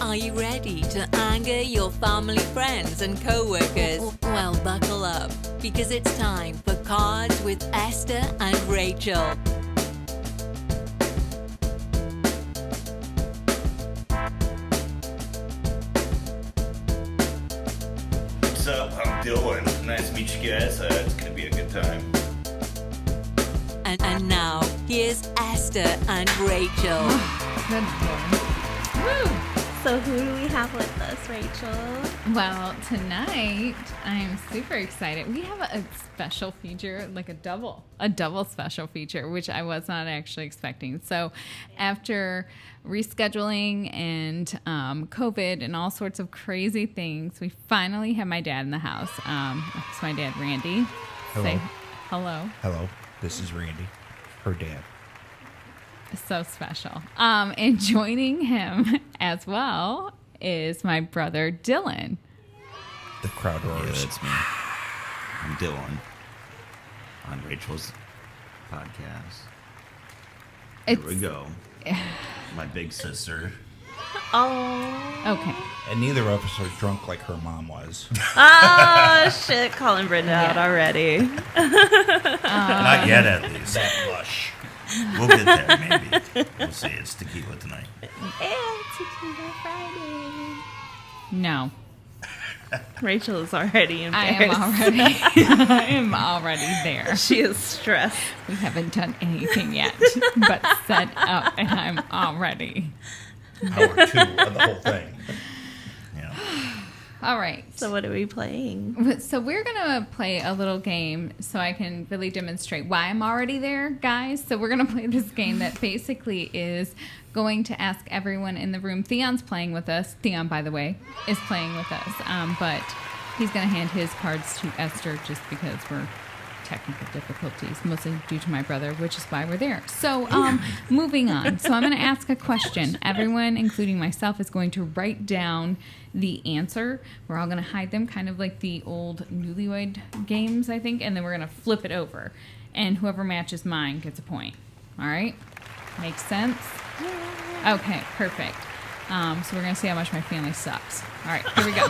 Are you ready to anger your family, friends, and co-workers? Well, buckle up, because it's time for Cards with Esther and Rachel. What's up? I'm Dylan. Nice to meet you guys. It's gonna be a good time. And now, here's Esther and Rachel. Good one. Woo! So who do we have with us, Rachel? Well, tonight I'm super excited. We have a special feature, like a double special feature, which I was not actually expecting. So after rescheduling and COVID and all sorts of crazy things, we finally have my dad in the house. It's my dad, Randy. Hello. Say hello. Hello, this is Randy, her dad. So special. And joining him as well is my brother, Dylan. The crowd Yeah, roars. that's me. I'm Dylan. On Rachel's podcast. Here we go. My big sister. Oh. Okay. And neither of us are drunk like her mom was. Oh, shit. Calling Brenda out already. Not yet, at least. That lush. We'll get there, maybe. We'll see. It's tequila tonight. It's Tequila Friday. No. Rachel is already embarrassed. I am already there. She is stressed. We haven't done anything yet but set up, and I'm already. Hour 2 of the whole thing. Yeah. All right. So what are we playing? So we're going to play a little game so I can really demonstrate why I'm already there, guys. So we're going to play this game that basically is going to ask everyone in the room. Theon's playing with us. Theon, by the way, is playing with us. But he's going to hand his cards to Esther just because we're technical difficulties, mostly due to my brother, which is why we're there. So moving on. So I'm going to ask a question. Everyone, including myself, is going to write down the answer. We're all going to hide them, kind of like the old Newlywed Games, I think, and then we're going to flip it over. And whoever matches mine gets a point. All right? Makes sense? Okay, perfect. So we're going to see how much my family sucks. All right, here we go.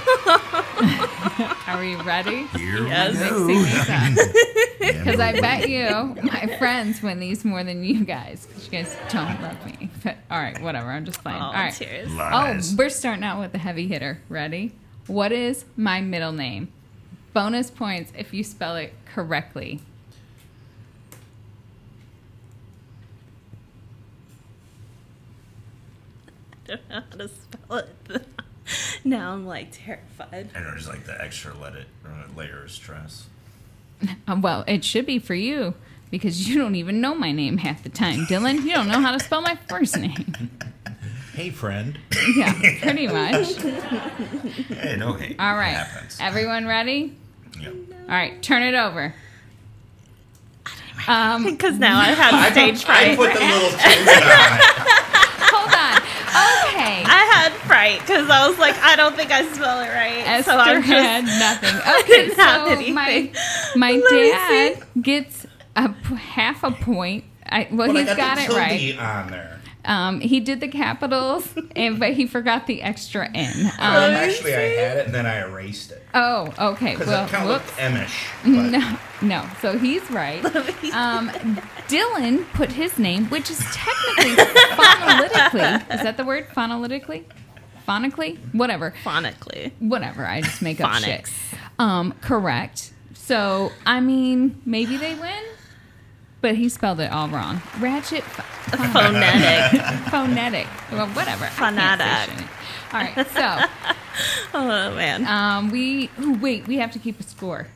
Are we ready? Here we Because go. I bet you my friends win these more than you guys. Because you guys don't love me. But, all right, whatever. I'm just playing. Oh, all right. cheers. Lies. Oh, we're starting out with the heavy hitter. Ready? What is my middle name? Bonus points if you spell it correctly. I don't know how to spell it. Now I'm like terrified. And there's like the extra layer of stress. Well, it should be for you because you don't even know my name half the time. Dylan, you don't know how to spell my first name. Hey, friend. Yeah, pretty much. Hey, no hate. All It right. happens. Everyone ready? Yep. All right, turn it over. Because now I've had stage I fright. put the little things on it. Hold on. Okay. I had fright because I was like, I don't think I spell it right. Esther so I'm had just, nothing. Okay, didn't have so anything. my Let me dad gets half a point. But He's I got the it right. tilde on there. He did the capitals, but he forgot the extra N. Actually, I had it and then I erased it. Oh, okay. Because Well, it kind of looked whoops. M-ish. But No. So he's right. Dylan put his name, which is technically phonetically. Is that the word? Phonetically? Phonically? Whatever. phonically. Whatever. I just make up shit. Phonics. Correct. So, I mean, maybe they win, but he spelled it all wrong. Ratchet. Phonetic. Phonetic. Well, whatever. I can't say Phonetic. shit. All right. So, Oh man. we have to keep a score.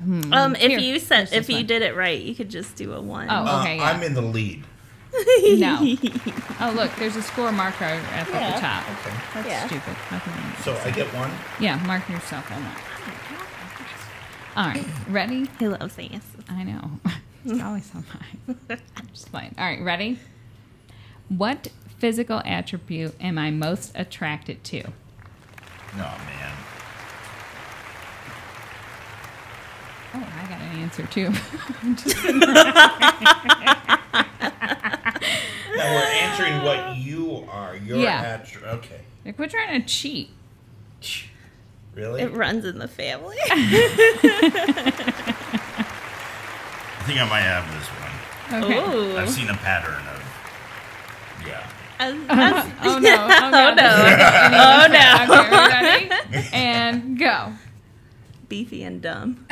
If you said here's if you one. did it right, you could just do a 1. Oh, okay. Yeah. I'm in the lead. No. Oh, look, there's a score marker at the top. Okay. That's Yeah. stupid. Nothing. So I get 1? Yeah, mark yourself on that. All right, ready? He loves this. I know. It's always on mine. I'm just playing. All right, ready? What physical attribute am I most attracted to? Oh, man. Oh, I got an answer too. Now we're answering what you are. You're okay. Like, we're trying to cheat. Really? It runs in the family. I think I might have this one. Okay. Ooh. I've seen a pattern of. Yeah. Oh no! Oh, no. Oh no! Okay, we ready? And go. Beefy and dumb.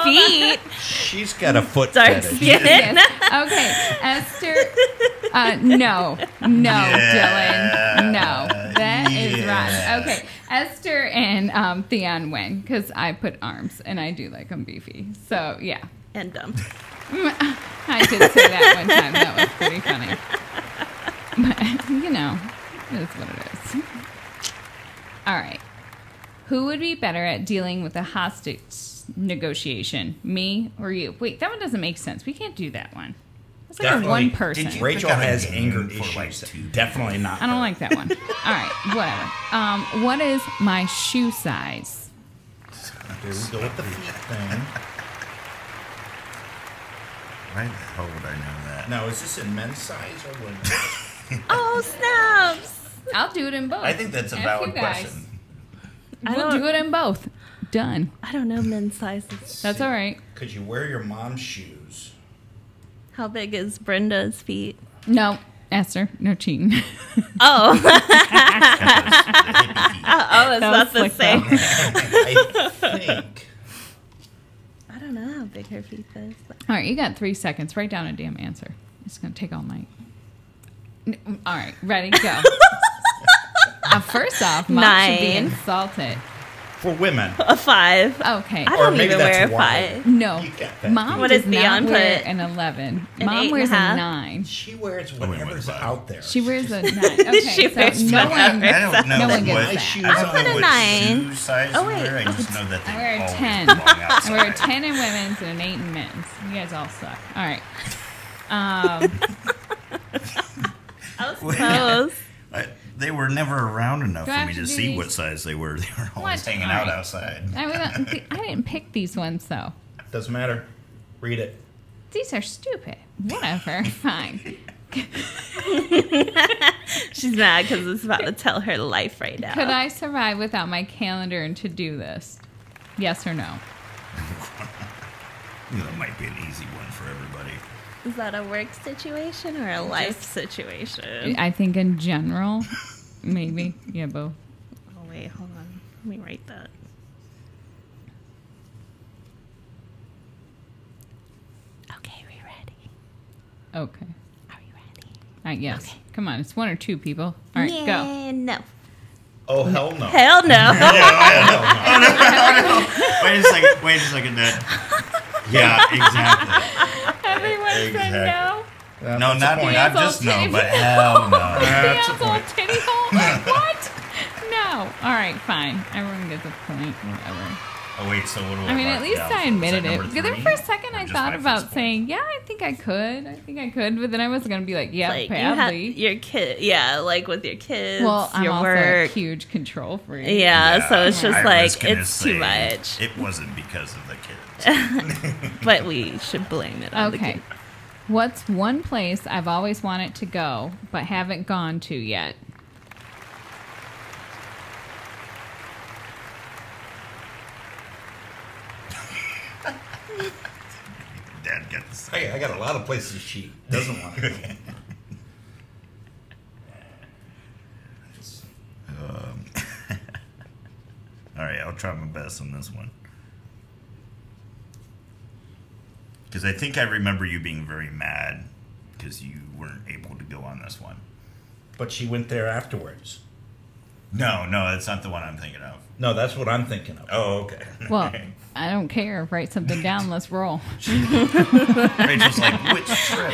Feet. She's got a foot Dark fetish. skin. Yes. Okay, Esther. No, Dylan. No, that is rotten. Okay, Esther and Theon win because I put arms and I do like them beefy. So yeah, And dumb. I did say that one time. That was pretty funny. But you know, it is what it is. All right. Who would be better at dealing with a hostage negotiation, me or you? Wait, that one doesn't make sense. We can't do that one. That's like a one person. Did you- Rachel Pick out a has game anger for, like, issues. 2 Definitely not. I don't her. like that one. All right, whatever. What is my shoe size? Here we go with the feet thing. Why the hell would I know that? Now, is this in men's size or women's? Oh, snaps. I'll do it in both. I think that's a Ask valid you guys. question. We'll do it in both. Done. I don't know men's sizes. That's all right. Could you wear your mom's shoes? How big is Brenda's feet? No, Esther, no cheating. Oh. The hippie feet. Oh, it's That not was the slick, same. I think. I don't know how big her feet is. But All right, you got 3 seconds. Write down a damn answer. It's going to take all night. All right, ready, go. First off, Mom should be 9. insulted. For women. a 5. Okay. I Or don't maybe even that's wear a why. 5. No. You got that. Mom What does does not Theon wear put? an 11. An Mom 8.5? wears a 9. She wears went whatever's with 5. out there. She wears a 9. Okay, She so wears no whatever. one... I don't know No one what gets that. shoes I on. don't I put know a what 9. shoe size Oh, you wait. wear. I just know that they I wear a always 10. belong I outside. wear a 10 in women's and an 8 in men's. You guys all suck. All right. I was close. They were never around enough Do I for have me to to do see these? what size they were. They were always What? hanging All out right. outside. I didn't pick these ones, though. Doesn't matter. Read it. These are stupid. Whatever. Fine. She's mad because it's about to tell her life right now. Could I survive without my calendar and to-do list? Yes or no? That might be an easy one for everybody. Is that a work situation or a life situation? I think in general, maybe. Yeah, both. Oh, wait, hold on. Let me write that. Okay, we ready? Okay. Are we ready? All right, yes. Okay. Come on. It's 1 or 2 people. All right, go. Yeah, no. Oh, hell no. Hell no. Wait a second. Yeah, exactly. Everyone said Exactly. no. No, not Theon's just all no, titty- but hell no. That's a Theon's all point. titty hole. What? No. All right, fine. Everyone gets a point. Whatever. Oh wait, so what do I mean, at least I admitted it. Because then for a second I Just thought my about first saying, yeah, I think I could. But then I wasn't going to be like, yeah, Like, you had badly. your kid, yeah, like with your kids, Well, I'm your also work. a huge control freak. Yeah, so it's just I like, was gonna it's too say, much. It wasn't because of the kids. But we should blame it on the Okay. kid. What's one place I've always wanted to go but haven't gone to yet? Dad got the same. Hey, I got a lot of places she doesn't want to go. All right, I'll try my best on this one. Because I think I remember you being very mad because you weren't able to go on this one. But she went there afterwards. No, that's not the one I'm thinking of. No, that's what I'm thinking of. Oh, okay. Well, I don't care. Write something down. Let's roll. Rachel's like, which trip?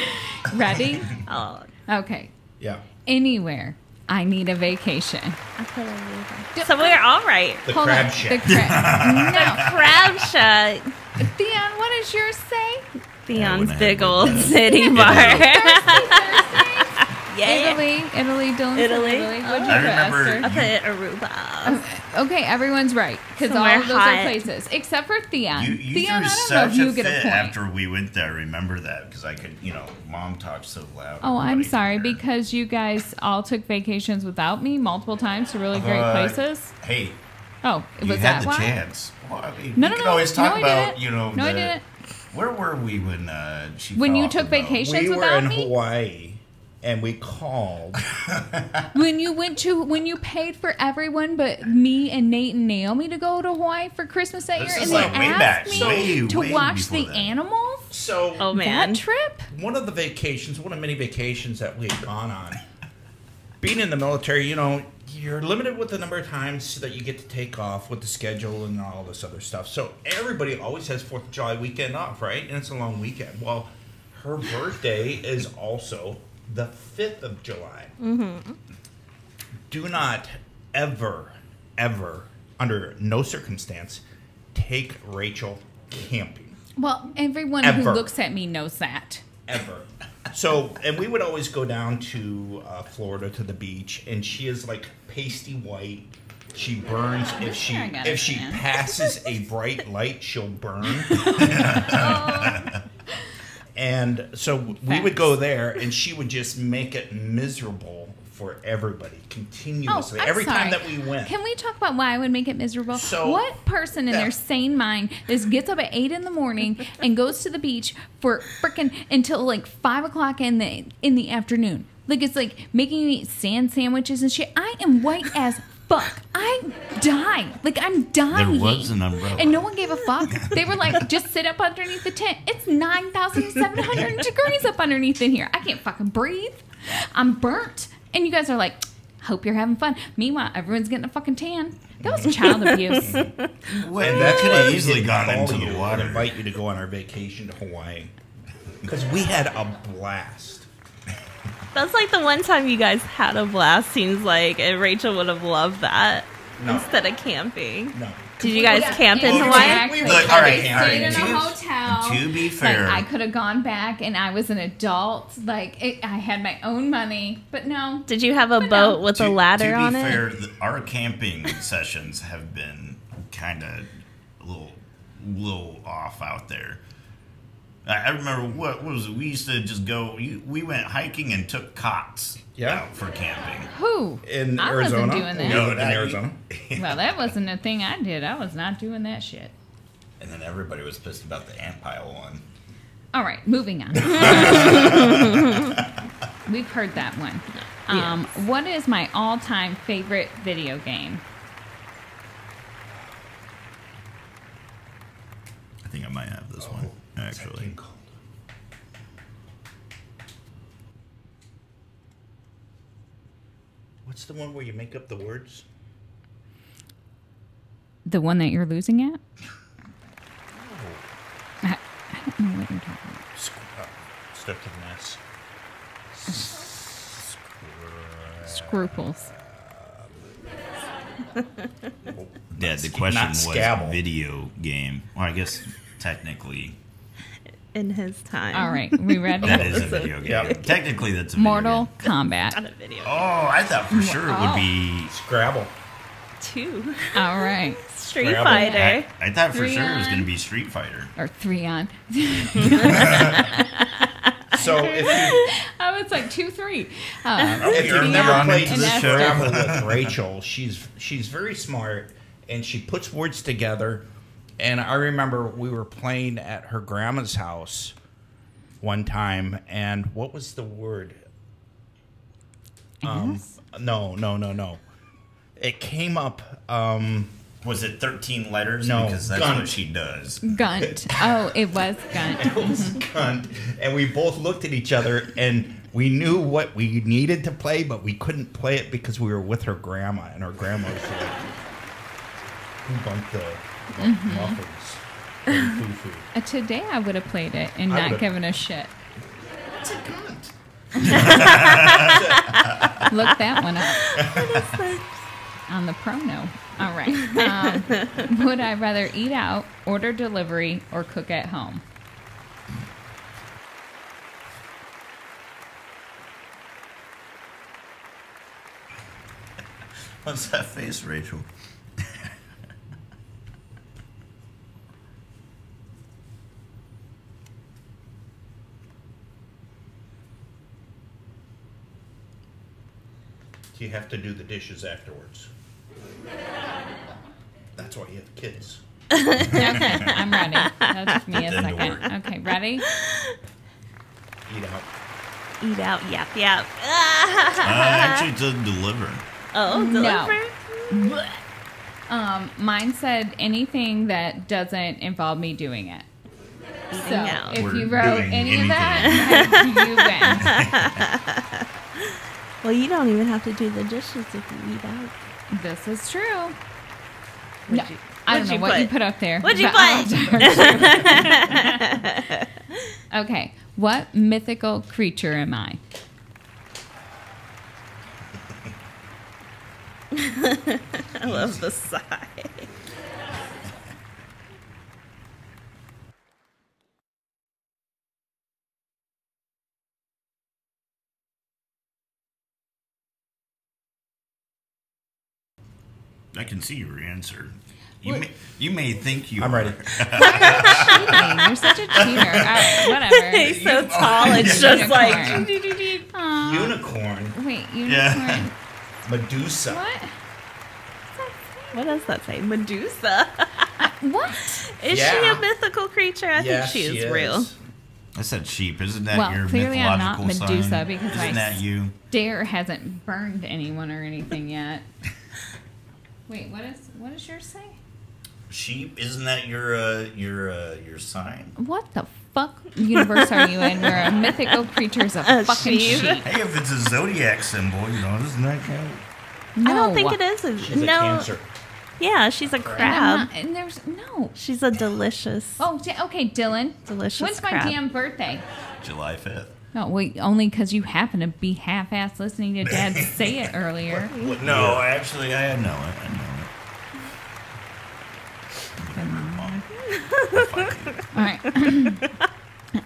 Ready? Oh, Okay. Yeah. Anywhere. I need a vacation. I couldn't believe it. So we're all right. The Hold crab on. shack. The crab. Crab shack. No. Theon, what does yours say? Theon's wouldn't big have old that. city bar. Yeah. Italy, Dylan. Italy. Italy. What'd you I put, remember- Esther? I put Aruba. Okay, everyone's right because all Somewhere of those hot. are places except for Theon. You Theon, threw I don't know if such you a get a fit point. after we went there. Remember that because I could, Mom talked so loud. Oh, I'm everybody sorry could hear. because you guys all took vacations without me multiple times to really great places. Hey, Oh, you was had that the why? chance. Well, I mean, No, we no, could no. always talk No, I about, didn't. No, I didn't. Where were we when she When fell you off took the boat? vacation? We were without in me? Hawaii, and we called. When you paid for everyone but me and Nate and Naomi to go to Hawaii for Christmas that This year, is and like they way back, asked me way to watch before the that. animals? So Oh man. That trip? one of the vacations, one of many vacations that we had gone on, being in the military, you're limited with the number of times that you get to take off with the schedule and all this other stuff. So everybody always has 4th of July weekend off, right? And it's a long weekend. Well, her birthday is also the 5th of July. Mm-hmm. Do not ever, under no circumstance, take Rachel camping. Well, everyone who Ever. looks at me knows that. Ever. So, and we would always go down to Florida to the beach, and she is like pasty white. She burns if she I got a fan. passes a bright light, she'll burn. And so we would go there, and she would just make it miserable for everybody continuously. I'm Every time sorry. that we went. Can we talk about why I would make it miserable? So- what person in Yeah. their sane mind gets up at 8 in the morning and goes to the beach for frickin' until like 5 o'clock in the afternoon? Like it's like making you eat sand sandwiches and shit. I am white as fuck. I died. Like I'm dying. There was an umbrella. And no one gave a fuck. They were like, just sit up underneath the tent. It's 9,700 degrees up underneath in here. I can't fucking breathe. I'm burnt. And you guys are like, hope you're having fun. Meanwhile, everyone's getting a fucking tan. That was child abuse. Well, And that that's could why have we easily didn't gone call into you the water. and invite you to go on our vacation to Hawaii. Because we had a blast. That's like the one time you guys had a blast. Seems like, and Rachel would have loved that No. instead of camping. No. Did you guys camp in Well, Hawaii? Exactly. Look, all right, I all right. stayed in a To- hotel. to be fair- like, I could have gone back and I was an adult. Like I had my own money, but no. Did you have a But boat no. with a ladder on To be it? fair, our camping sessions have been kind of a little off out there. I remember what was it? We used to just go. We went hiking and took cots out for camping. Who? In I Arizona? wasn't doing that. No, in Arizona. Well, that wasn't a thing I did. I was not doing that shit. And then everybody was pissed about the ant pile one. All right, moving on. We've heard that one. What is my all-time favorite video game? I think I might have this one actually. What's the one where you make up the words? The one that you're losing at? I don't know what you're talking about. Start with an S. Scruples. Yeah, the question Not was Scrabble. video game. Well, I guess technically In his time. All right, we ready? that is a video game. Yep. Technically, that's a video Mortal game. Kombat. Not a video. Oh, I thought for sure it would be. Scrabble. 2. All right. Street Scrabble. Fighter. I thought for 3 sure it was on. going to be Street Fighter. Or 3 on. So if you I was like 2-3. if You're you've never on played into And the that's show. Scrabble with Rachel, she's very smart and she puts words together. And I remember we were playing at her grandma's house one time, and what was the word? Ass? No. It came up. Was it 13 letters? No, Because that's gun. what she does. Gunt. Oh, it was Gunt. It was cunt, and we both looked at each other, and we knew what we needed to play, but we couldn't play it because we were with her grandma, and her grandma was like, "Who bumped the muffins?" and foo-foo. Today I would have played it and I not would've- given a shit. It's a cunt. Look that one up. On the prono. All right. Would I rather eat out, order delivery, or cook at home? What's that face, Rachel? You have to do the dishes afterwards. That's why you have kids. Okay, I'm ready. That took me a Then to second. work. Okay, ready? Eat out. Eat out, yap, yap. Actually, to deliver. Oh, deliver? No. Mine said anything that doesn't involve me doing it. Eating So out. if We're you wrote doing any of that, you win. Well, you don't even have to do the dishes if you eat out. This is true. What'd No, you- I don't what'd know you what put? you put up there. What'd you but I'll put? Okay, what mythical creature am I? I love the sigh. I can see your answer. You may think you I'm are. ready. Cheating. You're such a cheater. All right, whatever. He's so tall, it's just like... Aw. Unicorn. Wait, unicorn. Yeah. Medusa. What? What does that say? Medusa? What? Is she Yeah. a mythical creature? I Yes, think she is is. real. I said sheep. Isn't that Well, your clearly I'm not mythological Medusa sign? because Isn't that you? Dare hasn't burned anyone or anything yet. Wait, what does yours say? Sheep. Isn't that your sign? What the fuck universe are you in where a mythical creature's a fucking sheep. sheep? Hey, if it's a zodiac symbol, doesn't that count? No. I don't think it is. She's a no. Cancer. Yeah, she's a And I'm crab. not, and there's no. She's a delicious. Oh, okay, Dylan. Delicious When's my crab. damn birthday? July 5th. Oh, wait, only because you happen to be half-assed listening to Dad say it earlier. No, actually, I know it. All right.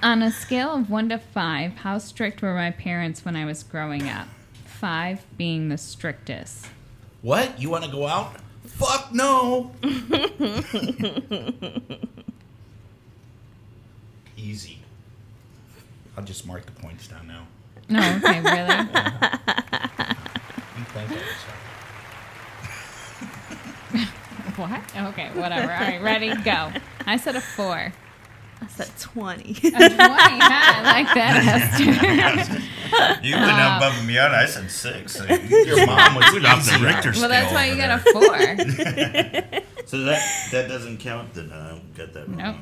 On a scale of 1 to 5, how strict were my parents when I was growing up? 5 being the strictest. What? You want to go out? Fuck no. Easy. I'll just mark the points down now. No, okay, really? You think I was What? Okay, whatever. All right, ready, go. I said a 4. I said 20. A 20, huh? I like that, Esther. You went above and beyond. I said 6. Your mom was off the easy. Richter Well, that's scale why you over got there. a 4. So that doesn't count. Then I got that wrong. Nope.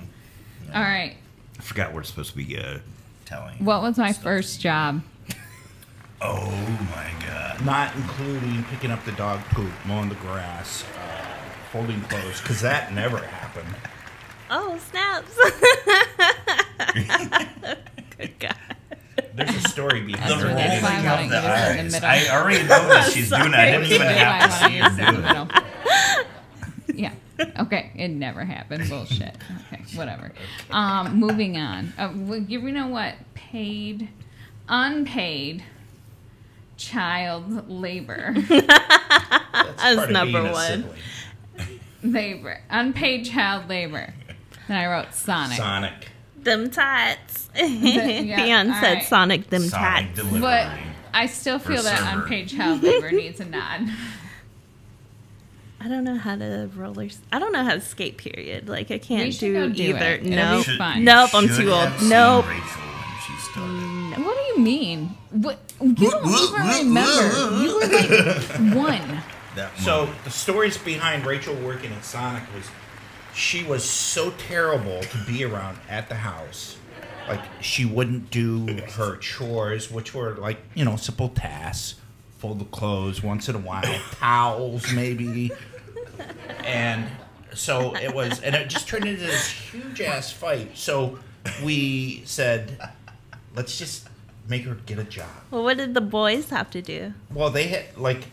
All right. I forgot we're supposed to be telling. What was my first job? Oh my god. Not including picking up the dog poop, mowing the grass, folding clothes, because that never happened. Oh, snaps. Good God. There's a story behind That's The why her. I rolling wanna of use the it in the eyes. middle. I already know that she's doing it. I didn't even That's have to why I see wanna her use it in do the it. middle. Yeah. Okay. It never happened. Bullshit. Okay. Whatever. Moving on. You know what? Unpaid child labor. That's part of number being a one. sibling. Labor. Unpaid child labor. Then I wrote Sonic. Sonic. Them tats. yeah, Theon all said right. Sonic them Sonic tats. delivery. But I still feel that server. unpaid child labor needs a nod. I don't know how to I don't know how to skate, period. Like, I We can't should go do do either. it. It'll Nope. be fun. Nope, I'm Should too old. have seen Nope. Rachel when she started. What do you mean? What? You don't even remember. You were like 1. That So moment. the stories behind Rachel working at Sonic was she was so terrible to be around at the house. Like, she wouldn't do her chores, which were like, simple tasks. Fold the clothes once in a while, towels maybe. And so it just turned into this huge ass fight. So we said, let's just make her get a job. Well, what did the boys have to do? Well, they had, like,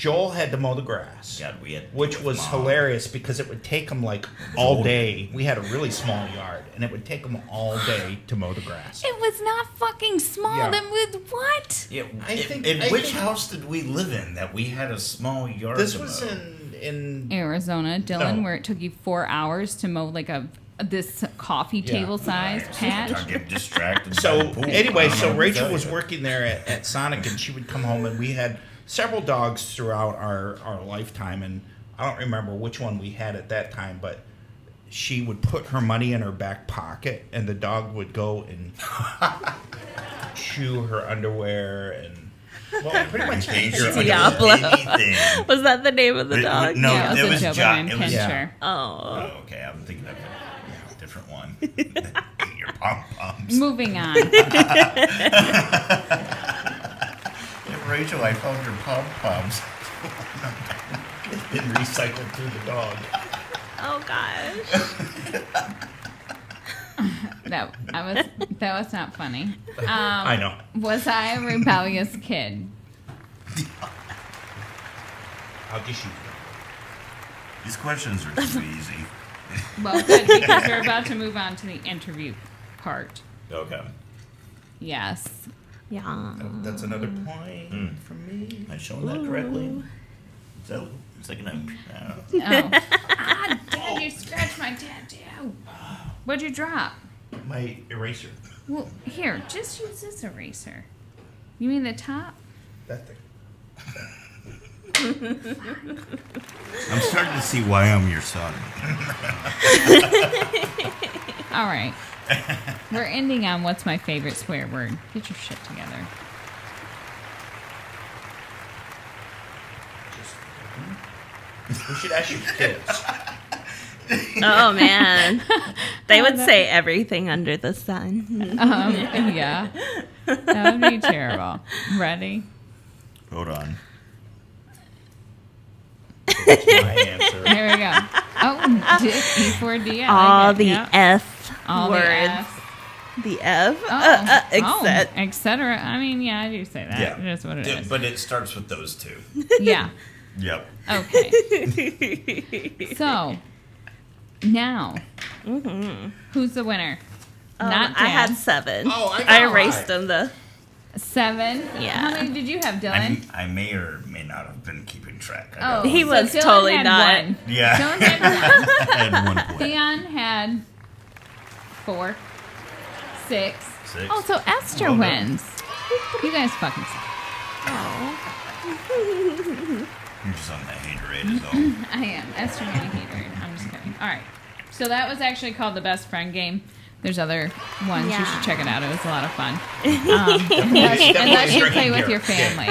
Joel had to mow the grass. God, we had which was Mom. hilarious because it would take him like all day. We had a really small yard, and it would take him all day to mow the grass. It was not fucking small. Yeah. Then with what? Yeah, I think- which house did we live in that we had a small yard? This to was mow? in Arizona, Dylan, No. where it took you 4 hours to mow like this coffee table size patch. I get distracted. by So the pool. anyway, I don't know so what to Rachel tell was you. working there at Sonic, and she would come home, and we had several dogs throughout our lifetime, and I don't remember which one we had at that time, but she would put her money in her back pocket, and the dog would go and chew her underwear and pretty much eat your underwear. Diablo. Anything. Was that the name of the dog? No, Yeah, it was a John. Doberman It was. Pinscher. Oh. Oh, okay. I'm thinking of a different one. Eat your pom poms. Moving on. Rachel, I found your pom poms. And recycled through the dog. Oh gosh. that was not funny. I know. Was I a rebellious kid? I'll just shoot These questions are too easy. Well, good, because we're about to move on to the interview part. Okay. Yes. Yeah. That's another point from me. Am I showing that correctly? So it's like an. Oh. Dad, you scratched my tattoo. What'd you drop? My eraser. Well, here, just use this eraser. You mean the top? That thing. I'm starting to see why I'm your son. All right. We're ending on what's my favorite swear word. Get your shit together. We should ask your kids. Oh man. They would say everything under the sun. Yeah. That would be terrible. Ready? Hold on. That's my answer. Here we go. Oh, E4D. All the yeah. F All words. the F. The F. Except. Etc. I mean, yeah, I do say that. Yeah. That's what it is. But it starts with those two. Yeah. Yep. Okay. So, now, who's the winner? Not I Dad. had 7. Oh, I got I erased mine. them. 7. Yeah. How many did you have, Dylan? I may or may not have been keeping track. I Oh, got He one. was Dylan totally had not. 1. Yeah. Dylan had 1. I had 1 point. Theon had 4, 6. 6. Oh, so Esther Well done. wins. You guys fucking suck. You're just on the haterade is all. I am. Esther had a hater. I'm just kidding. All right. So that was actually called the best friend game. There's other ones. You Yeah. should check it out. It was a lot of fun. Definitely Unless you drinking play with beer. your family.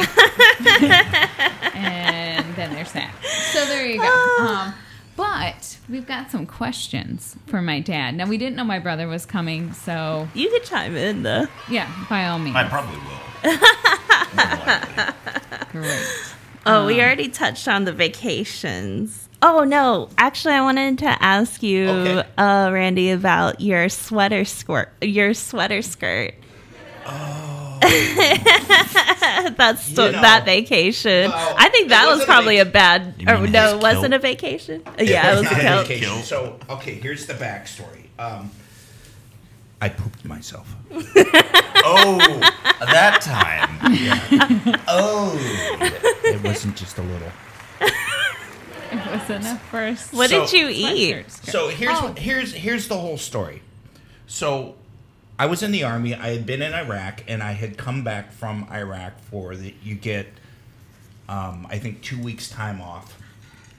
And then there's that. So there you go. But we've got some questions for my dad. Now, we didn't know my brother was coming, so You could chime in though. yeah, by all means. I probably will. More likely. Great. Oh, we already touched on the vacations. Oh no, actually, I wanted to ask you, Okay. Randy, about your sweater skirt. Oh. That's You know. that vacation. Well, I think it that was wasn't a probably a bad. You Or mean no, his it wasn't kilt? a vacation. Yeah, it was a Not kilt. vacation. Kilt. So, okay, here's the backstory. I pooped myself. Oh, that time. Oh. It wasn't just a little. It was enough first. What So- did you eat? So here's the whole story. So I was in the army. I had been in Iraq, and I had come back from Iraq you get, I think 2 weeks time off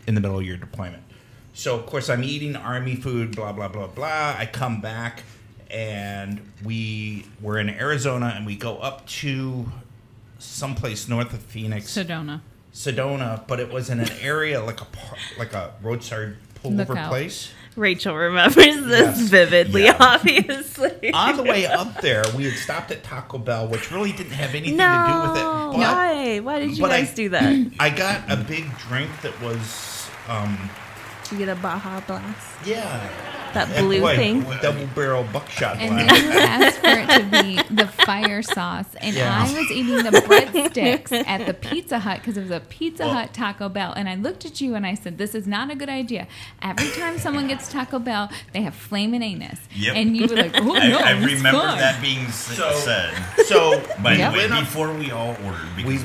in the middle of your deployment. So of course I'm eating army food, blah blah blah blah. I come back, and we were in Arizona, and we go up to someplace north of Phoenix. Sedona, but it was in an area like a roadside pullover Lookout. place. Rachel remembers this Yes. vividly, Yeah. obviously. On the way up there, we had stopped at Taco Bell, which really didn't have anything no, to do with it. But why? Why did you but guys do that? I got a big drink that was, Did you get a Baja Blast? yeah, That blue thing. Double barrel buckshot And blast. then you asked for it to be the fire sauce. And I was eating the breadsticks at the Pizza Hut because it was a Pizza Hut Taco Bell. And I looked at you and I said, this is not a good idea. Every time someone gets Taco Bell, they have flaming anus. Yep. And you were like, oh, no, I it's remember fine. that being said. So By the Yep. way, before we all ordered, we because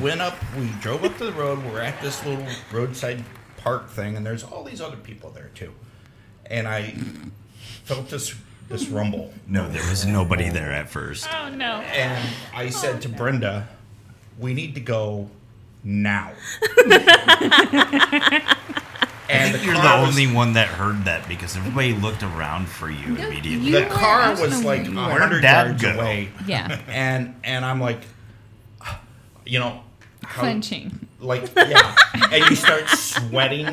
drove up to the road. We're at this little roadside park thing, and there's all these other people there too. And I felt this rumble. no, there was nobody there at first. Oh, no. And I said to Brenda, we need to go now. I think you're the only one that heard that because everybody looked around for you No, immediately. you The were car asking was them like where you were. 100 Dad yards go? away. Yeah. And I'm like, you know, Clenching. like, yeah. And you start sweating.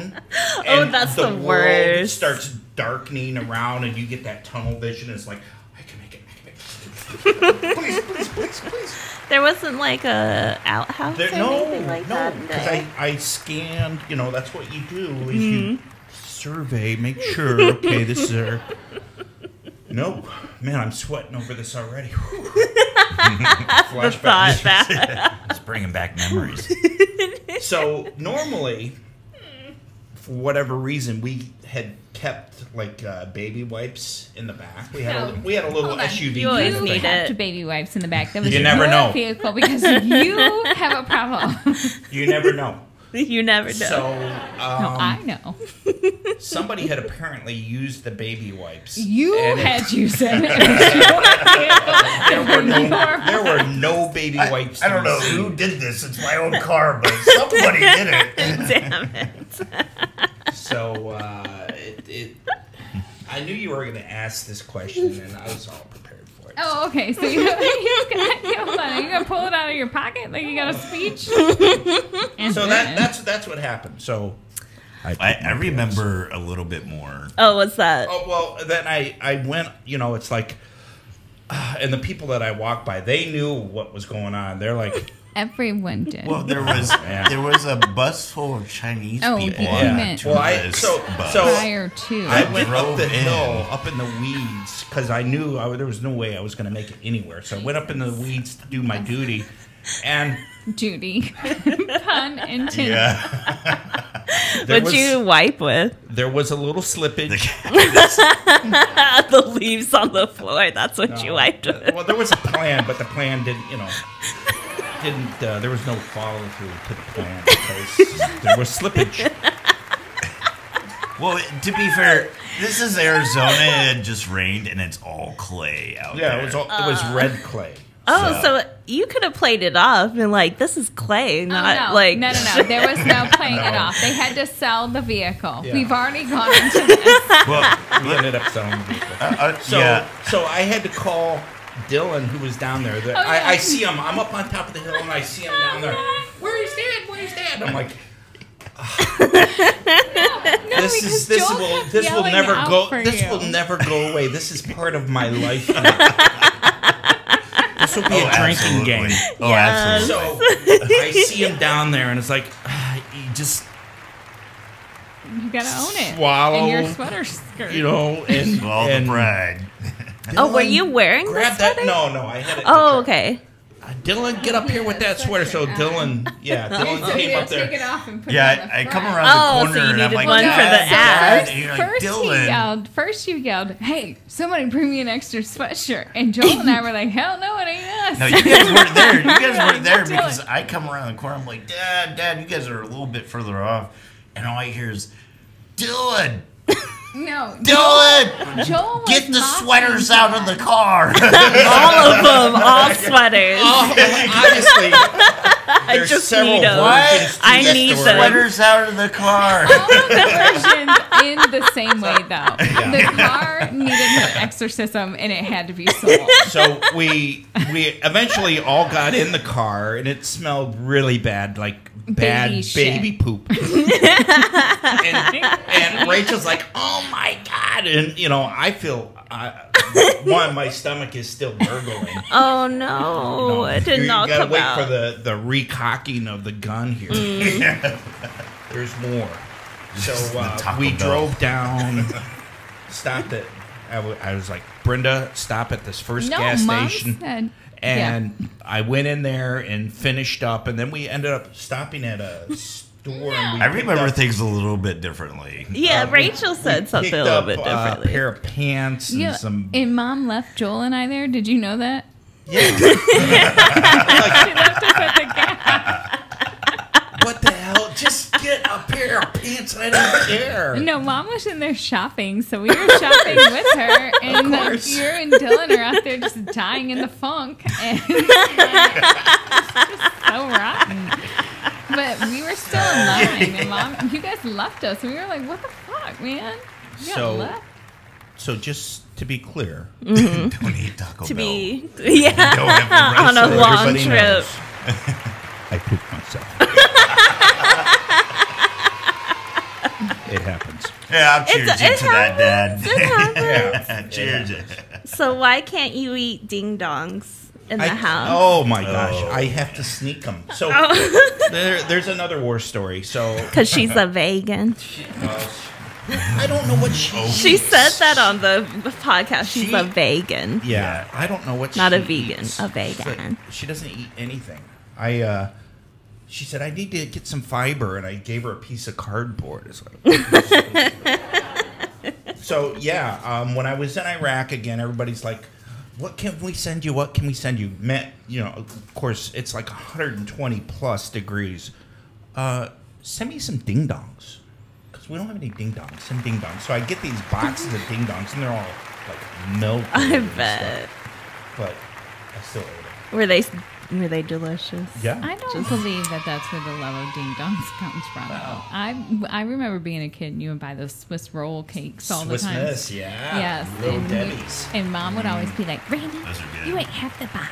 And that's the world worst. starts darkening around, and you get that tunnel vision. It's like, I can make it. Please. There wasn't like a outhouse or anything like that. Because I scanned, you know, that's what you do is you survey, make sure, okay, this is our... No, man, I'm sweating over this already. The thought that. It's bringing back memories. So normally, for whatever reason, we had kept like baby wipes in the back. We had a little Hold on. SUV. You always kind of need thing. it. To baby wipes in the back. That was You your never know. vehicle because you have a problem. You never know. You never know. So No, I know. somebody had apparently used the baby wipes. You and it- had you said it. There were no baby wipes. I don't to be know seen. who did this. It's my own car, but somebody did it. Damn it. So I knew you were going to ask this question, and I was all prepared for it. Oh, okay. So hold on. Are you gonna pull it out of your pocket like you got a speech? And So then- that's what happened. So I remember a little bit more. Oh, what's that? Oh well, then I went. You know, it's like, and the people that I walked by, they knew what was going on. They're like, everyone did. Well, there was a bus full of Chinese Oh, people you on meant- to well, this so bus. Prior to. I went up drove the in. hill, up in the weeds, because I knew there was no way I was going to make it anywhere. So I went up in the weeds to do my duty, and Judy. Pun intended. Yeah. What'd you wipe with? there was a little slippage. The leaves on the floor. That's what you wiped with. Well, there was a plan, but the plan didn't. There was no follow through to the plan because there was slippage. Well, to be fair, this is Arizona. It had just rained, and it's all clay out there. Yeah, it was red clay. Oh, so you could have played it off and like, this is clay, not Oh, no. like. No. There was no playing it off. They had to sell the vehicle. Yeah. We've already gone into this. Well, We ended up selling the vehicle. So, yeah. so I had to call Dylan, who was down there. yeah. I see him. I'm up on top of the hill, and I see him down there. Where's Dad? I'm like, because this Joel will kept this will yelling never out go. for This you. will never go away. This is part of my life. This will be a drinking absolutely. game. Oh, Yes. absolutely. So I see him down there, and it's like, you just You gotta own it. Swallow, in your sweater skirt. you know, and All the and pride. Oh, were you wearing grab the that? sweater? No, I had it. in the Oh, truck. okay. Dylan, get up here with that sweater. So Dylan came up Take there. it off and put Yeah, it on the I come front. around Oh, the so corner you and I'm needed like, one for the "Dad, ass." Dad," and you're like, Dylan. First you yelled, "Hey, somebody bring me an extra sweatshirt!" And Joel and I were like, "Hell no, it ain't us." No, you guys weren't there. You guys weren't there Dylan. because I come around the corner. I'm like, Dad, you guys are a little bit further off. And all I hear is, Dylan, No, Dylan, Joel was get the mocking sweaters out of the car. All of them, all sweaters. Honestly, there's just several need 'em. versions to I this need story. them. Sweaters out of the car. all of the versions in the same way, though. The car needed her exorcism, and it had to be sold. So we eventually all got in the car, and it smelled really bad, like bad Baby shit. baby poop. and Rachel's like, "Oh my god!" And I feel my stomach is still gurgling. Oh no, it did not You gotta come wait out. for the recocking of the gun here. There's more. So The Taco we Bell. drove down, stopped at I was like, Brenda, stop at this first No, gas Mom station. said- And I went in there and finished up, and then we ended up stopping at a store. And we I picked remember up- things a little bit differently. Yeah, we- Rachel said we something picked a little up, bit differently. A pair of pants and Yeah, some. and Mom left Joel and I there. Did you know that? Yeah. She left us at the gas. What the hell? Just get a pair of pants. I don't care. No, Mom was in there shopping, so we were shopping with her, and like, course. you and Dylan are out there just dying in the funk, and it's just so rotten. But we were still in line, and Mom, you guys left us, and we were like, "What the fuck, man? You got So- left." So just to be clear, Don't eat Taco To Bell. be, yeah, Don't have the on a rest of long everybody trip. knows. I pooped myself. It happens. Yeah, I'll cheers It you to that, Dad. happens. Cheers you. So why can't you eat ding dongs in the house? Oh my gosh, I have to sneak them. So there's another war story. So Because she's a vegan. I don't know what she. She said that on the podcast. She's She- a vegan. Yeah, I don't know what. Not she a vegan, eats. a vegan. She doesn't eat anything. She said I need to get some fiber, and I gave her a piece of cardboard. It's like, so yeah, when I was in Iraq again, everybody's like, "What can we send you? What can we send you?" Of course, it's like 120 plus degrees. Send me some ding dongs. We don't have any ding dongs. Some ding dongs. So I get these boxes of ding dongs, and they're all like milk. I bet. But I still ate it. Were they delicious? Yeah. I don't believe that that's where the love of ding dongs comes from. I remember being a kid and you would buy those Swiss roll cakes all Swiss the time. Miss, yeah. Yes. Little and Debbie's. And Mom would always be like, Brenda, Those are good. you ate half the box.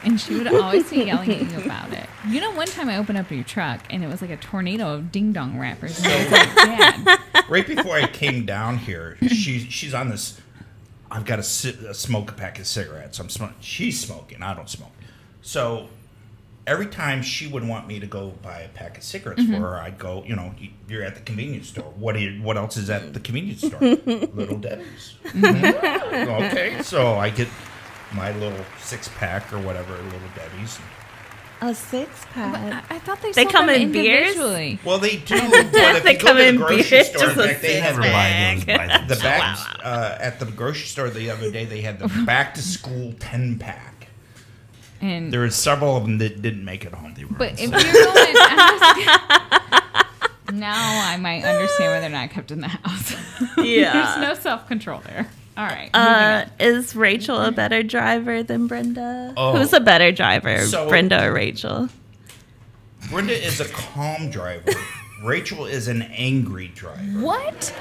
And she would always be yelling at you about it. You know, one time I opened up your truck and it was like a tornado of ding dong wrappers. And I was like, Dad. Right before I came down here, she's on this. I've got to smoke a pack of cigarettes. I'm smoking. She's smoking. I don't smoke. So every time she would want me to go buy a pack of cigarettes for her, I'd go. You're at the convenience store. What else is at the convenience store? Little Debbie's. Okay, so I get my little 6-pack or whatever, Little Debbie's. A 6-pack. I thought they They sold come them in beers? individually. Well, they do. But if They you go come to the in grocery beers, store, just in a fact, they Never have buy those by the themselves. back at the grocery store the other day. They had the back to school 10-pack. And There were several of them that didn't make it home. They were But if on you're going now I might understand why they're not kept in the house. Yeah. There's no self-control there. All right. moving on. Is Rachel a better driver than Brenda? Oh. Who's a better driver, So- Brenda or Rachel? Brenda is a calm driver. Rachel is an angry driver. What?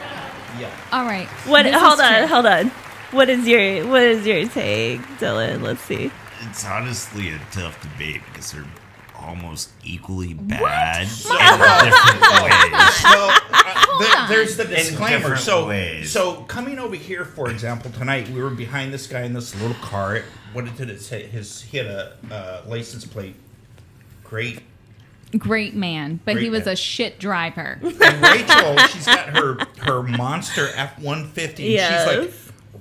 Yeah. All right. What? This Hold is on, true. hold on. What is your take, Dylan? Let's see. It's honestly a tough debate because they're almost equally bad in different ways. Well, there's the disclaimer. different So, ways. so coming over here, for example, tonight we were behind this guy in this little car. What did it say? He had a license plate. Great man, but he Great was man. a shit driver. And Rachel, she's got her monster F-150. Yes. She's like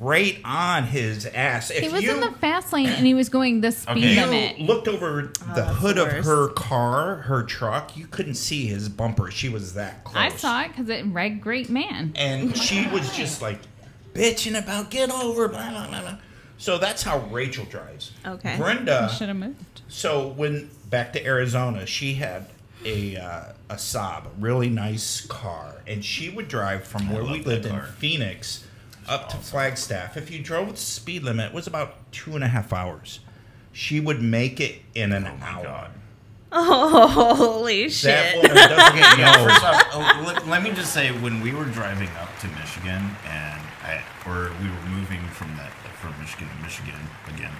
right on his ass. If He was you, in the fast lane and he was going the speed Okay. limit. you looked over the that's hood the of worst. her car, her truck, you couldn't see his bumper. She was that close. I saw it because it read great man. And she was just like bitching about get over, blah, blah, blah, blah. So that's how Rachel drives. Okay. Brenda, Should have moved. so when back to Arizona, she had a Saab, a really nice car, and she would drive from where we love lived that in car. Phoenix up to Flagstaff. If you drove with the speed limit, it was about 2.5 hours. She would make it in an Oh my hour. god. Oh, holy That shit! woman doesn't get no. First off, let me just say, when we were driving up to Michigan, and or we were moving from Michigan to Michigan again,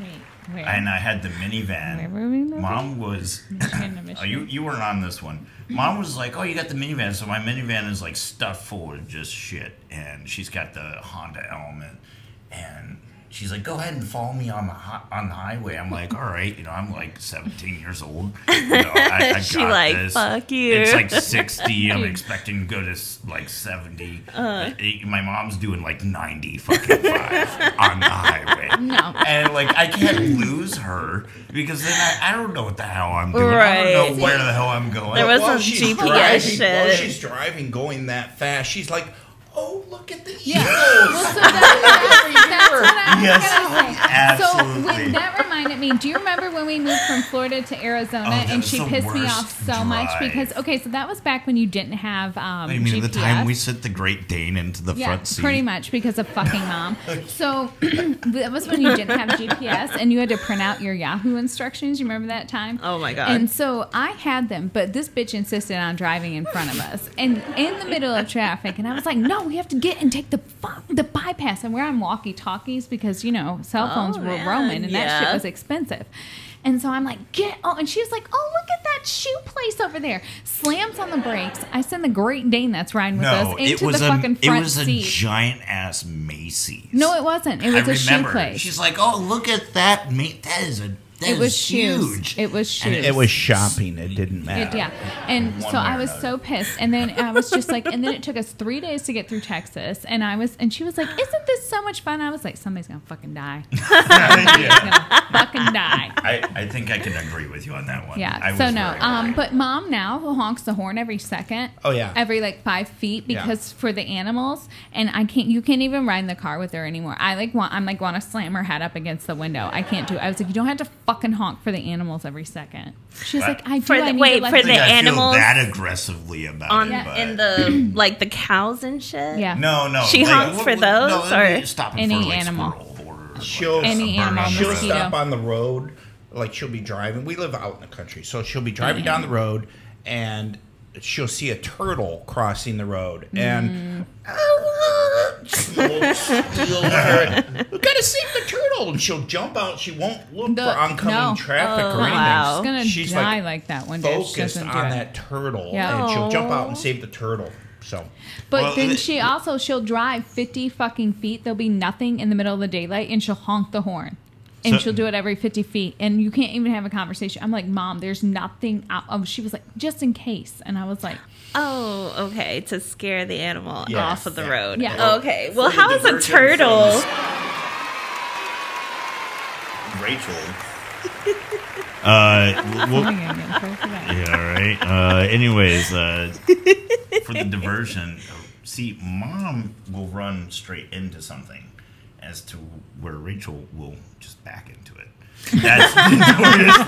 Wait, where? and I had the minivan. Where were we moving? Mom was. Michigan to Oh, Michigan. you weren't on this one. Mom was like, "Oh, you got the minivan." So my minivan is like stuffed full of just shit, and she's got the Honda Element, and she's like, go ahead and follow me on the highway. I'm like, all right, I'm like 17 years old. I She got like, this. fuck you. It's like 60. I'm expecting to go to like 70. My mom's doing like 90 fucking 5 on the highway. No. And like I can't lose her because then I don't know what the hell I'm doing. Right. I don't know where the hell I'm going. There was While some she's GPS driving, shit. While she's driving, going that fast, she's like, oh, look at the Yeah. Eagles. Well, so that's what I was Yes, gonna say. absolutely. So when that reminded me, do you remember when we moved from Florida to Arizona that and was she the pissed me worst off so much drive. because so that was back when you didn't have I mean, GPS. the time we sent the Great Dane into the front seat. Pretty much because of fucking mom. So that was when you didn't have GPS and you had to print out your Yahoo instructions. You remember that time? Oh my God. And so I had them, but this bitch insisted on driving in front of us and in the middle of traffic. And I was like, no, we have to get and take the bypass. And we're on walkie-talkies because, cell phones were man, roaming and that yeah. shit was expensive. And so I'm like, get on. And she was like, oh, look at that shoe place over there. Slams on the brakes. I send the Great Dane that's riding with us into the fucking front seat. It was a giant ass Macy's. No, it wasn't. It was a shoe place. She's like, oh, look at that. That was is shoes. huge. It was shoes. It was shopping. It didn't matter. Yeah. And One so way or I was another. so pissed. And then I was just like, and then it took us 3 days to get through Texas. And she was like, isn't this so much fun? I was like, somebody's going to fucking die. Somebody's going to fucking die. I think I can agree with you on that one. Yeah. I was So no. very right. But mom now honks the horn every second. Oh, yeah. Every like 5 feet because for the animals, and you can't even ride in the car with her anymore. Want to slam her head up against the window. I can't do it. I was like, you don't have to fucking honk for the animals every second. She's like, I do. I need to let for them the know. I feel animals that aggressively about it. But in the like the cows and shit. Yeah. no. She honks for those, or stopping any for, like, animal. squirrel or She'll, Any animal, she'll mosquito. stop on the road. Like she'll be driving. We live out in the country, so she'll be driving down the road, and she'll see a turtle crossing the road, and we'll steal her. We gotta save the turtle, and she'll jump out. She won't look for oncoming traffic or anything. wow. She's gonna die like that one day. If she Focused doesn't do on it. that turtle, Yeah. and she'll jump out and save the turtle. So But Well, then she'll drive 50 fucking feet. There'll be nothing in the middle of the daylight, and she'll honk the horn. And So- she'll do it every 50 feet. And you can't even have a conversation. I'm like, Mom, there's nothing out. She was like, just in case. And I was like, Oh, okay. To scare the animal Yes. off of the road. Yeah. Okay. Well, For the how is a diversion turtle? Rachel. I'm gonna get in trouble for that. Yeah, right. Anyways, for the diversion, see, Mom will run straight into something, as to where Rachel will just back into it. That's notoriously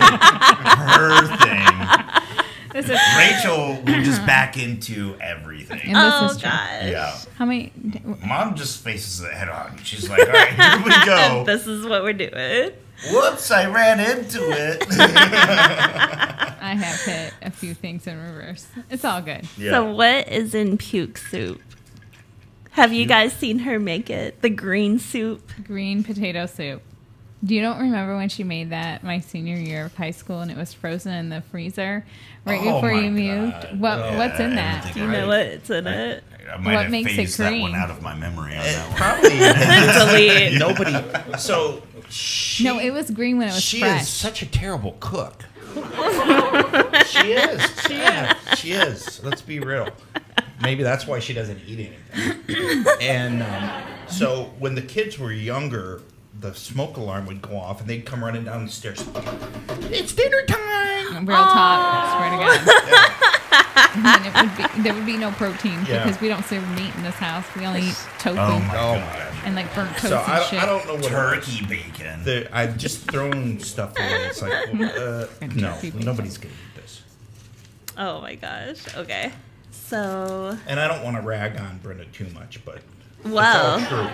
her thing. This is Rachel will just back into everything. And Oh this is true. gosh. Yeah. How many? Mom just faces it head on. She's like, all right, here we go. This is what we're doing. Whoops, I ran into it. I have hit a few things in reverse. It's all good. Yeah. So what is in puke soup? Have you guys seen her make it? The green soup? Green potato soup. You don't remember when she made that my senior year of high school and it was frozen in the freezer right Oh before my you moved? God. What's in that? everything Do you know what's in it? I might What have makes it phased that green? one out of my memory on that one. probably Delete. nobody. So she, No, it was green when it was she fresh. is such a terrible cook. She is. Yeah, she is. Let's be real. Maybe that's why she doesn't eat anything. And so when the kids were younger, the smoke alarm would go off, and they'd come running down the stairs. It's dinner time. Real talk, swear to God. And there would be no protein Yeah. because we don't serve meat in this house. We only eat tofu Oh my Oh, god. and like burnt toast So and shit. I don't know what Turkey bacon. I've just thrown stuff away. It's like, no, turkey bacon. nobody's gonna eat this. Oh my gosh. Okay. So, And I don't want to rag on Brenda too much, but well, it's all true.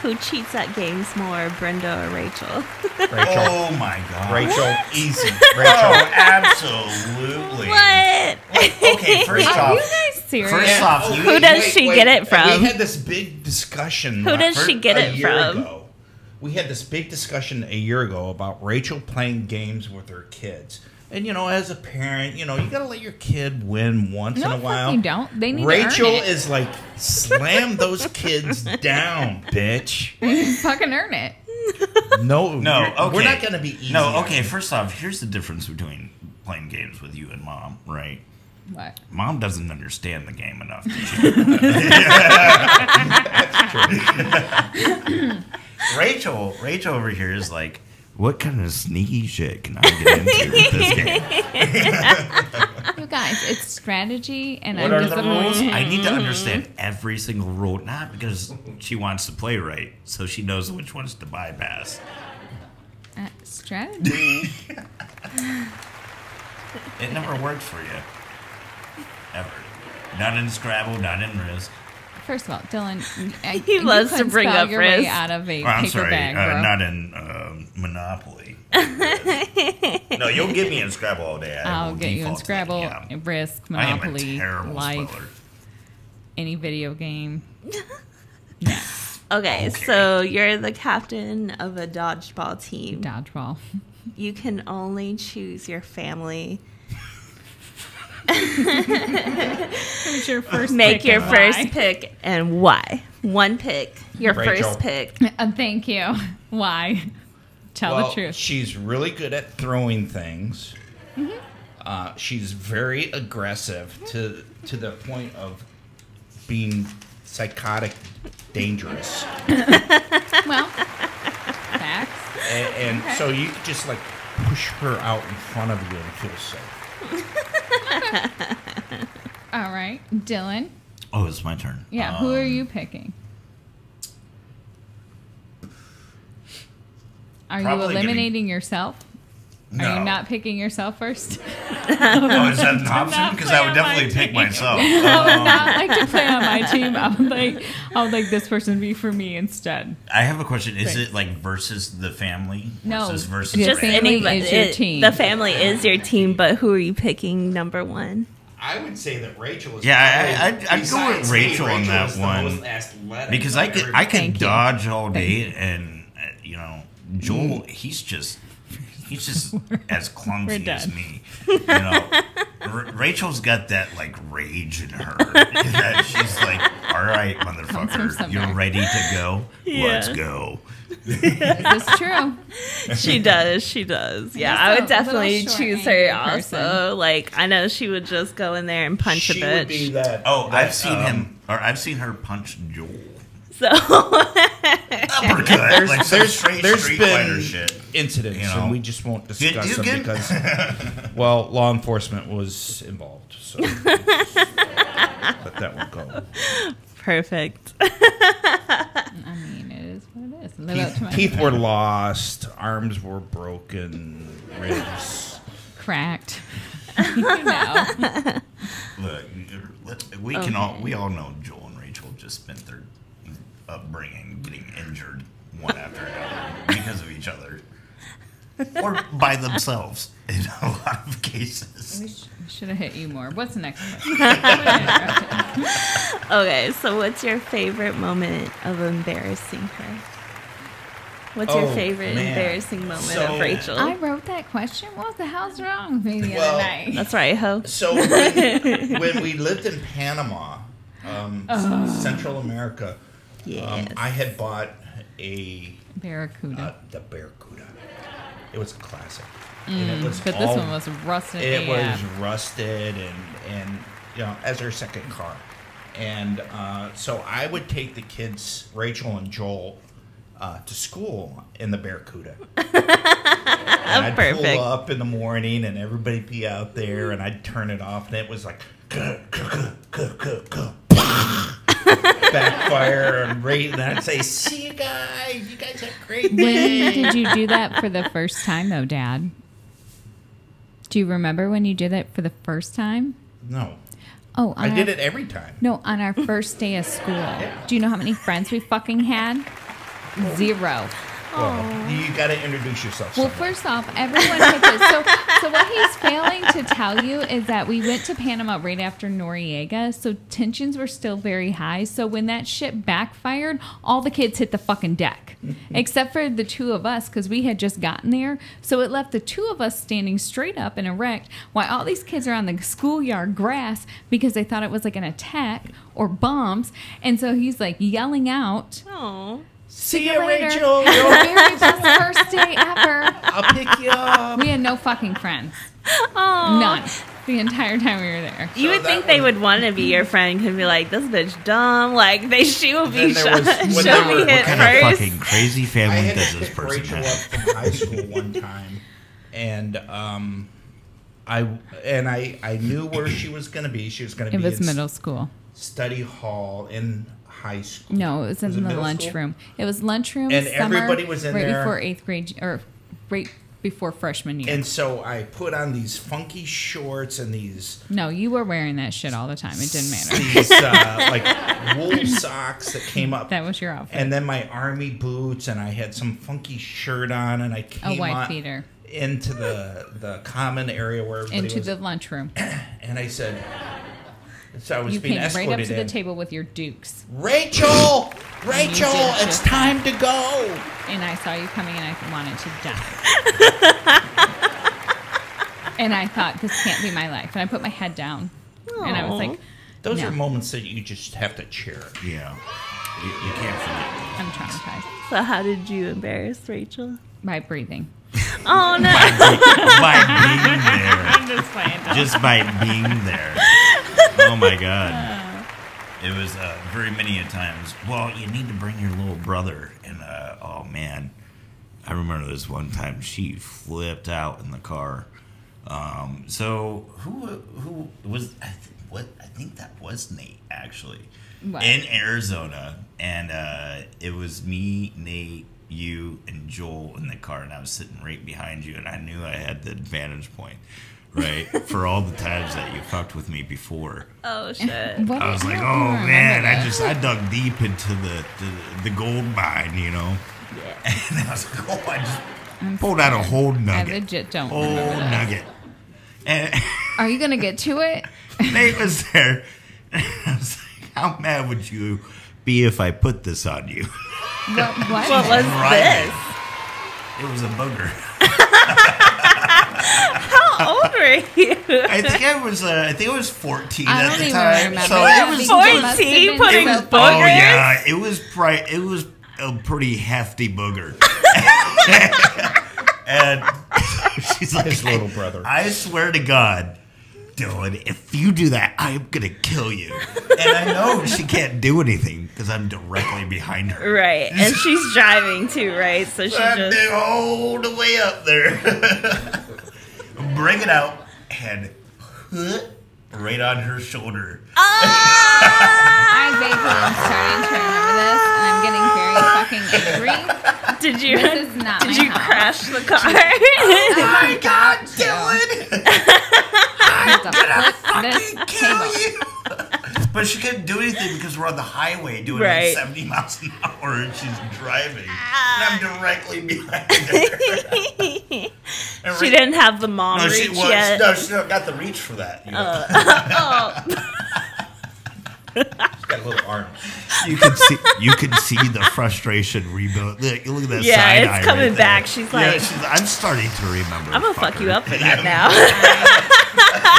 who cheats at games more, Brenda or Rachel? Rachel, Oh my god. Rachel, Easy. Rachel. Oh, absolutely. What? Okay, first Are you off. guys serious? First off, you Who does she get it from? We had this big discussion. Who does she get a it year from? ago. We had this big discussion a year ago about Rachel playing games with her kids. And, as a parent, you got to let your kid win once in a while. No, you don't. They need Rachel to earn it. is like, slam those kids down, bitch. Fucking earn it. No, okay. We're not going to be easy. No, okay, first off, here's the difference between playing games with you and Mom, right? What? Mom doesn't understand the game enough to That's true. Rachel over here is like, what kind of sneaky shit can I get into with this game? You guys, it's strategy, and What I'm are just the rules? I need to understand every single rule, not because she wants to play right, so she knows which ones to bypass. Strategy. It never worked for you. Ever. Not in Scrabble, not in Risk. First of all, Dylan, He loves to bring up your way Risk. out of a I'm paper sorry, bag, bro. not in Monopoly. No, you'll get me in Scrabble all day. I'll get you in Scrabble, Risk, Monopoly, I am a terrible Life, speller. any video game. Yeah, Okay, so you're the captain of a dodgeball team. dodgeball. You can only choose your family. Who's your first Make pick your and first why? pick and why. One pick. Your Rachel. first pick. Thank you. Why? Tell the truth. She's really good at throwing things. She's very aggressive to the point of being psychotic, dangerous. Well, facts. And so you could just like push her out in front of you and feel safe. All right, Dylan. Oh, it's my turn. Yeah, who are you picking? Are you Probably eliminating yourself? No. Are you not picking yourself first? Oh, is that an option? Because I would definitely pick myself. I would not like to play on my team. I would like this person to be for me instead. I have a question. Is it like versus the family? No, Versus just Ray? family is your team. The family is your team, but who are you picking number one? I would say that Rachel is. Yeah, I'd go with besides Rachel me, on that is the one. most athletic Because of I could everybody. Thank you. dodge all day, and Joel, he's just as clumsy as me. Rachel's got that like rage in her. That she's like, all right, from motherfucker, somewhere. you're ready to go. Let's go. It's true. She does. Yeah, Just I a would definitely little short, choose her angry also. person. Like, I know she would just go in there and punch She a would be bitch. that. Oh, that, I've seen her punch Joel. So, Uppercut, like some straight there's Street been Fighter shit. incidents, and we just won't discuss you them get- because, well, law enforcement was involved. So let that one go. perfect. I mean, it is what it is. Live up to my Teeth were lost, arms were broken, ribs. cracked. You know. Look, we all know Joel and Rachel just spent their upbringing getting injured one after another because of each other, or by themselves in a lot of cases. We should have hit you more. What's the next question? Okay, so what's your favorite moment of embarrassing her? What's your favorite man. embarrassing moment So- of Rachel? I wrote that question. What the hell's wrong with me the Well, other night? That's right, ho. So when we lived in Panama, Central America, Yes. I had bought the Barracuda. Barracuda. It was a classic. And it was But this one was rusted. It AF. was rusted and as our second car. And so I would take the kids, Rachel and Joel, to school in the Barracuda. And I'd Perfect. pull up in the morning and everybody be out there and I'd turn it off and it was like backfire and I'd say, see you guys. You guys have a great When day. did you do that for the first time, though, Dad? Do you remember when you did it for the first time? No. Oh, I did it every time. No, on our first day of school. Do you know how many friends we fucking had? 0. Well, you got to introduce yourself. Well, somewhere. first off, everyone hit this. So what he's failing to tell you is that we went to Panama right after Noriega, so tensions were still very high. So when that shit backfired, all the kids hit the fucking deck, except for the two of us, because we had just gotten there. So it left the two of us standing straight up and erect, while all these kids are on the schoolyard grass because they thought it was like an attack or bombs. And so he's like yelling out, Oh. See you, later. Rachel. Your very best first day ever. I'll pick you up. We had no fucking friends. Oh. None. The entire time we were there. You would think they would want to be your friend and be like, this bitch dumb. Like, she will be Then there was- when she'll they were- be hit What kind of first. fucking crazy I family had does to this pick person Rachel up have? from high school one time, and I knew where she was going to be. She was going to It be was in middle school. study hall in high school. No, it was in the middle lunchroom. It was lunchroom. And summer, everybody was in right there. before 8th grade, or right before freshman year. And so I put on these funky shorts and these No, you were wearing that shit all the time. It didn't matter. these like wool socks that came up. That was your outfit. And then my army boots, and I had some funky shirt on, and I A came white on beater. into the common area where everybody Into was. the lunchroom. And I said, so I was You being came escorted right up to the in. table with your dukes. Rachel, did it's just time to go. And I saw you coming and I wanted to die. And I thought, this can't be my life. And I put my head down. And I was like, Those no. are moments that you just have to cherish. Yeah. You can't forget. I'm traumatized So how did you embarrass Rachel? by breathing. Oh, no. By being there. I'm just playing. Just by being there. Oh my God. It was very many a times. Well, you need to bring your little brother. And oh man, I remember this one time she flipped out in the car. So who was? I think that was Nate actually What? in Arizona, and it was me, Nate, you, and Joel in the car, and I was sitting right behind you, and I knew I had the advantage point. Right, for all the times that you fucked with me before. Oh, shit. What? I was like, don't oh remember man, this. I dug deep into the gold mine, you know. Yeah. And I was like, oh, I just pulled out a whole I nugget, legit don't whole remember that. nugget. And Are you going to get to it? Nate was there. And I was like, how mad would you be if I put this on you? What What was Right. this? It was a booger. How old were you? I think I was 14 I at don't the even time. remember. So that it was. because it must have 14 been putting so boogers? Oh fun. yeah, it was a pretty hefty booger. And she's like, His little brother. I swear to God, Dylan, if you do that, I'm gonna kill you. And I know she can't do anything because I'm directly behind her. Right. And she's driving too, right? So she That just. big all the way up there. Bring it out and right on her shoulder. I vaguely am starting to remember this, and I'm getting very fucking angry. Did you? This is not Did my you house. crash the car? Oh my God, Dylan! I'm gonna flip this Fucking kill table. you! But she couldn't do anything because we're on the highway doing Right. like 70 miles an hour and she's driving. And I'm directly behind her. And She didn't have the mom No, reach she was. yet. No, she don't got the reach for that. You know? He's got little arms. You could see the frustration rebuild. Look at that Yeah, side it's eye coming right back. there. She's Yeah, like, I'm starting to remember. I'm gonna fuck you fucker. up for that now.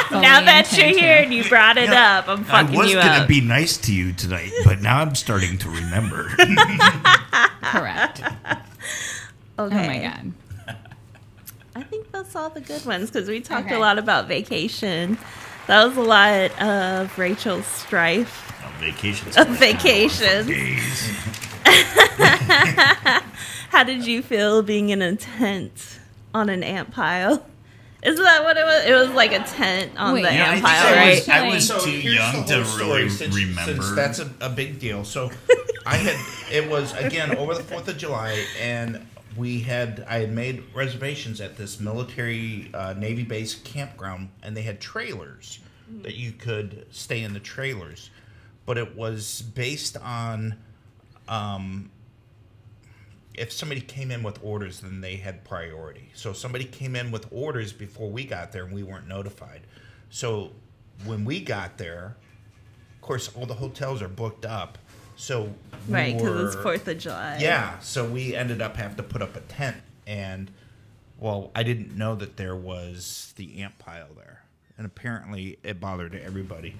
Fully Now that you're intentional. here and you brought it Yeah. up, I'm I fucking was you gonna up. be nice to you tonight, but now I'm starting to remember. Correct. Okay. Oh my God. I think that's all the good ones because we talked Okay. a lot about vacation. That was a lot of Rachel's strife. Vacations. Vacations. Days. How did you feel being in a tent on an ant pile? Isn't that what it was? It was like a tent on Wait, the yeah, I ant think pile, I right? was- I was So too here's young the to whole really story, remember. Since that's a big deal. So it was again over the 4th of July, and I had made reservations at this military Navy base campground, and they had trailers that you could stay in the trailers, but it was based on if somebody came in with orders, then they had priority. So somebody came in with orders before we got there and we weren't notified. So when we got there, of course, all the hotels are booked up. So Right, because it's 4th of July. Yeah, so we ended up having to put up a tent. And, well, I didn't know that there was the ant pile there. And apparently it bothered everybody.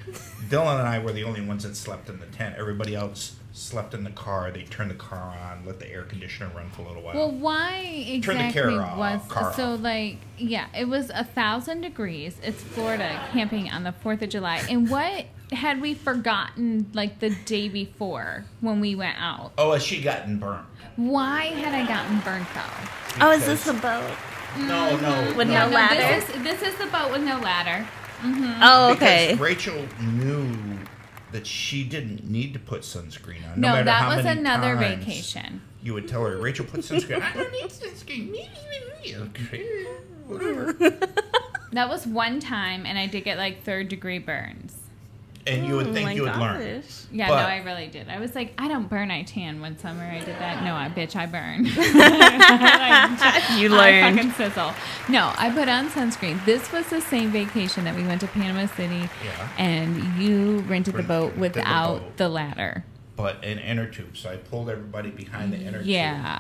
Dylan and I were the only ones that slept in the tent. Everybody else slept in the car. They turned the car on, let the air conditioner run for a little while. Well, why exactly was so off. like? Yeah, it was 1,000 degrees. It's Florida camping on the 4th of July. And what had we forgotten like the day before when we went out? Oh, she gotten burnt. Why had I gotten burnt though? Oh, is this a boat? No. With no ladder? This is the boat with no ladder. Mm-hmm. Oh, okay. Because Rachel knew that she didn't need to put sunscreen on. No, matter that how was many another times vacation. You would tell her, Rachel, put sunscreen. I don't need sunscreen. Okay, whatever. That was one time, and I did get like 3rd-degree burns. And you would think you would learn. Yeah, But- no, I really did. I was like, I don't burn, I tan. One summer I did that. No, I burn. You I learned. fucking sizzle. No, I put on sunscreen. This was the same vacation that we went to Panama City, Yeah. and you rented the boat without boat. the ladder. But an inner tube. So I pulled everybody behind the inner tube. Yeah.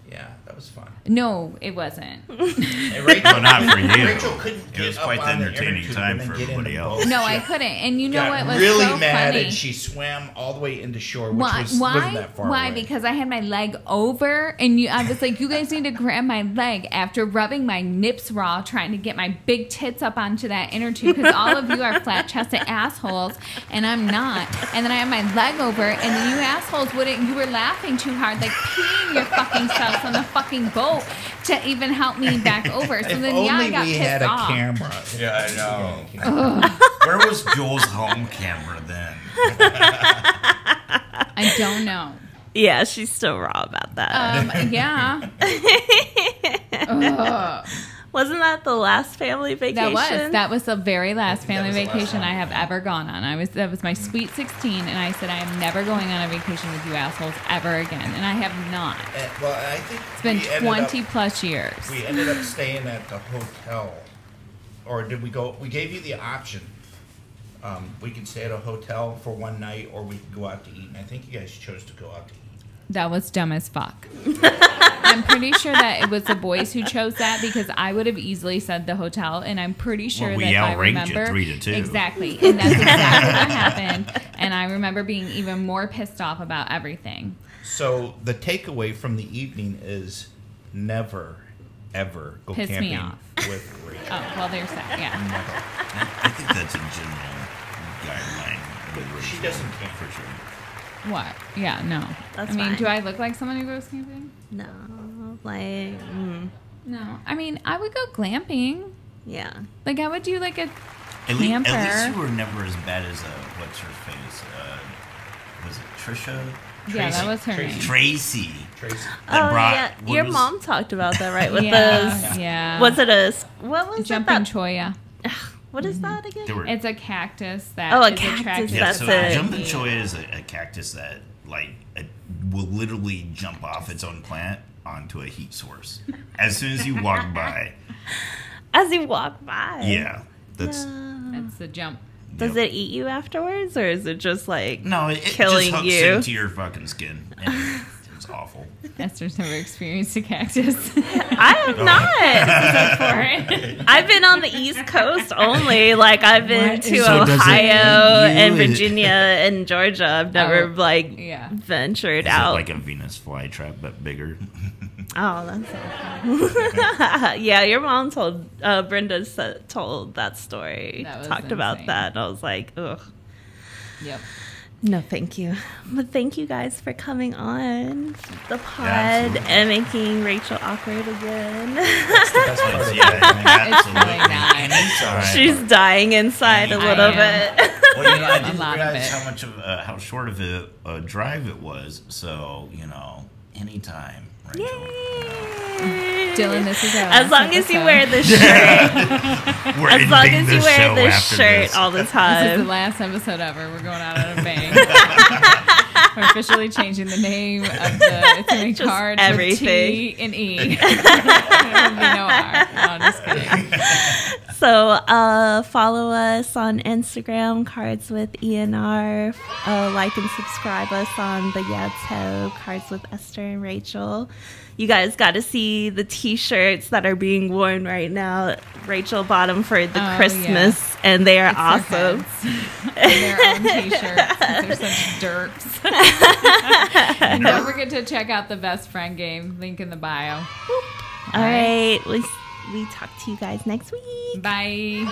Yeah, that was fun. No, it wasn't. And Rachel, Well, not for you. Rachel couldn't It get was up quite the on the entertaining inner tube time and then for get in everybody the else. boat. No, She I couldn't. And you know got what was really so mad, funny? and she swam all the way into shore, which Why? wasn't that far Why? away. Because I had my leg over, and I was like, "You guys need to grab my leg." After rubbing my nips raw, trying to get my big tits up onto that inner tube, because all of you are flat-chested assholes, and I'm not. And then I had my leg over, and then you assholes wouldn't. You were laughing too hard, like peeing your fucking selves on the fucking boat to even help me back over. So if then, only I got we pissed had a off. camera. Yeah, I know. Where was Joel's home camera then? I don't know. Yeah, she's still raw about that. Yeah. Ugh. Wasn't that the last family vacation? That was the very last family was the last vacation one. I have ever gone on. That was my sweet 16, and I said I am never going on a vacation with you assholes ever again, and I have not. Well, I think It's been we ended 20 plus years. We ended up staying at the hotel, or did we go? We gave you the option. We could stay at a hotel for one night, or we could go out to eat. And I think you guys chose to go out to eat. That was dumb as fuck. I'm pretty sure that it was the boys who chose that, because I would have easily said the hotel, and I'm pretty sure Well, we that if I outranked you remember 3-2. exactly, and that's exactly what happened. And I remember being even more pissed off about everything. So the takeaway from the evening is never, ever go Piss me camping off. with Rachel. Oh, well, there's that. Yeah. Never. I think that's a general guideline. But she doesn't camp. For sure. What? Yeah, no. That's I mean, fine. do I look like someone who goes camping? No, like, No. I mean, I would go glamping. yeah. Like, I would do like a At camper. least you were never as bad as what's her face? Was it Trisha? Yeah, that was her Tracy. name. Tracy. Tracy. That Oh, brought- yeah. what Your was- mom talked about that, right? With Yeah, those. yeah. Was it what was Jumping it? choya. What is that again? They were, It's a cactus that Oh, a is cactus, attracted yeah, that's so it. jumping choya is a cactus that will literally jump off its own plant onto a heat source as soon as you walk by. As you walk by. Yeah, that's That's the jump. Does it eat you afterwards, or is it just like no, it killing just hooks you? into your fucking skin. And it's awful. Esther's never experienced a cactus. I have not. For it. I've been on the East Coast only. Like I've been What? to So does it Ohio eat you? and Virginia and Georgia. I've never yeah. ventured Is out. it like a Venus flytrap but bigger? Oh, that's so fun. Yeah, your mom told Brenda told that story. That was Talked about insane. that. And I was like, ugh. Yep. No, thank you. But thank you guys for coming on the pod absolutely. and making Rachel awkward again. That's the best part of it. It's really not. Anytime. She's dying inside a I little am. bit. Well, I didn't lot of realize it. how much of how short of a drive it was. So anytime. Rachel. Yay! Dylan, this is our As last long as you episode. wear the shirt. We're As long ending as you the wear show this after shirt this. all the This is the time. last episode ever. We're going out on a bang. We're officially changing the name of the It's Gonna Be Cards everything. with T and E. There will be no R. No, I'm just kidding. So follow us on Instagram, Cards with ENR. Like and subscribe us on the Yato, Cards with Esther and Rachel. You guys got to see the T-shirts that are being worn right now. Rachel bought them for the Christmas, and they are awesome. Their own T-shirts. They're such derps. And don't forget to check out the Best Friend game. Link in the bio. All right. We talk to you guys next week. Bye.